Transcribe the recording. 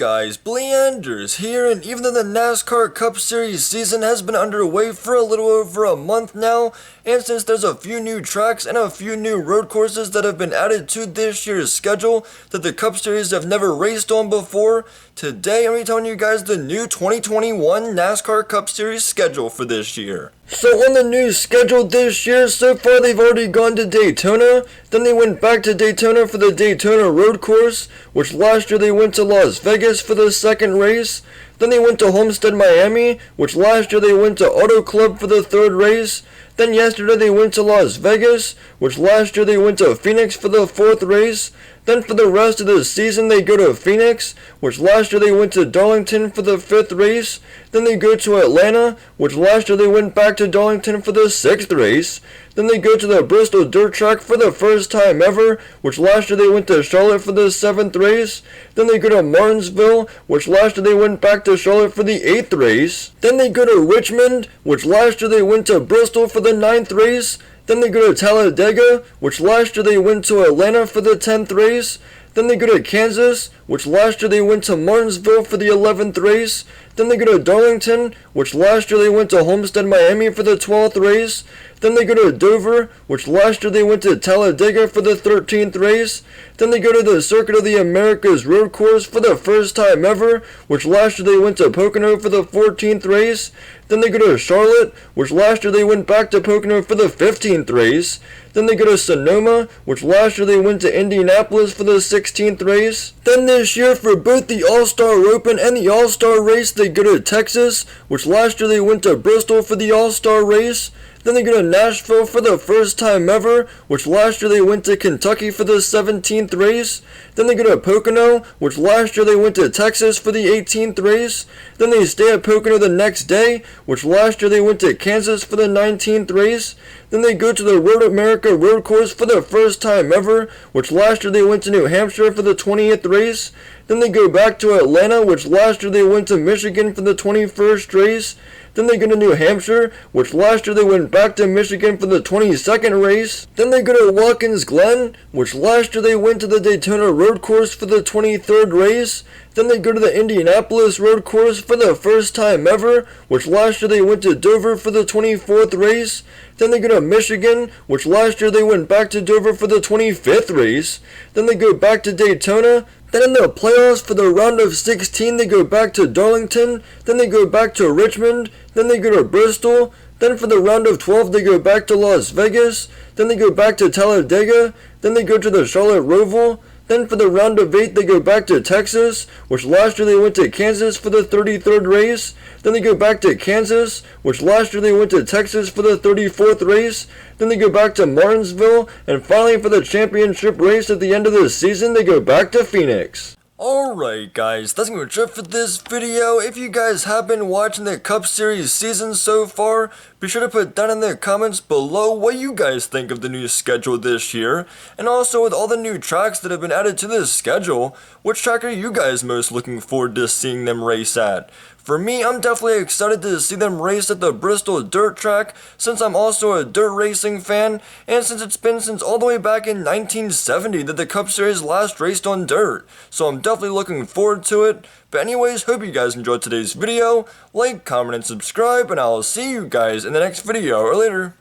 guys, Bleanders here, and even though the NASCAR Cup Series season has been underway for a little over a month now, and since there's a few new tracks and a few new road courses that have been added to this year's schedule that the Cup Series have never raced on before, today I'm going to be telling you guys the new 2021 NASCAR Cup Series schedule for this year. So on the new schedule this year, so far they've already gone to Daytona, then they went back to Daytona for the Daytona road course, which last year they went to Las Vegas for the second race, then they went to Homestead, Miami, which last year they went to Auto Club for the third race, then yesterday they went to Las Vegas, which last year they went to Phoenix for the fourth race, then for the rest of the season they go to Phoenix, which last year they went to Darlington for the fifth race, then they go to Atlanta, which last year they went back to Darlington for the sixth race, then they go to the Bristol dirt track for the first time ever, which last year they went to Charlotte for the seventh race, then they go to Martinsville, which last year they went back to Charlotte for the eighth race, then they go to Richmond, which last year they went to Bristol for the ninth race, then they go to Talladega, which last year they went to Atlanta for the 10th race, then they go to Kansas, which last year they went to Martinsville for the 11th race, then they go to Darlington, which last year they went to Homestead, Miami for the 12th race, then they go to Dover, which last year they went to Talladega for the 13th race, then they go to the Circuit of the Americas road course for the first time ever, which last year they went to Pocono for the 14th race, then they go to Charlotte, which last year they went back to Pocono for the 15th race, then they go to Sonoma, which last year they went to Indianapolis for the 16th race, then this year for both the All-Star Open and the All-Star race they go to Texas, which last year they went to Bristol for the All-Star race, then they go to Nashville for the first time ever, which last year they went to Kentucky for the 17th race, then they go to Pocono, which last year they went to Texas for the 18th race, then they stay at Pocono the next day, which last year they went to Kansas for the 19th race, then they go to the Road America road course for the first time ever, which last year they went to New Hampshire for the 20th race, then they go back to Atlanta, which last year they went to Michigan for the 21st race, then they go to New Hampshire, which last year they went back to Michigan for the 22nd race, then they go to Watkins Glen, which last year they went to the Daytona road course for the 23rd race, then they go to the Indianapolis road course for the first time ever, which last year they went to Dover for the 24th race, then they go to Michigan, which last year they went back to Dover for the 25th race, then they go back to Daytona, then in the playoffs for the round of 16 they go back to Darlington, then they go back to Richmond, then they go to Bristol, then for the round of 12 they go back to Las Vegas, then they go back to Talladega, then they go to the Charlotte Roval, then for the round of 8 they go back to Texas, which last year they went to Kansas for the 33rd race, then they go back to Kansas, which last year they went to Texas for the 34th race, then they go back to Martinsville, and finally for the championship race at the end of the season they go back to Phoenix. Alright guys, that's gonna be it for this video. If you guys have been watching the Cup Series season so far, be sure to put down in the comments below what you guys think of the new schedule this year. And also with all the new tracks that have been added to this schedule, which track are you guys most looking forward to seeing them race at? For me, I'm definitely excited to see them race at the Bristol dirt track, since I'm also a dirt racing fan, and since it's been since all the way back in 1970 that the Cup Series last raced on dirt, so I'm definitely looking forward to it. But anyways, hope you guys enjoyed today's video. Like, comment, and subscribe, and I'll see you guys in the next video, or later.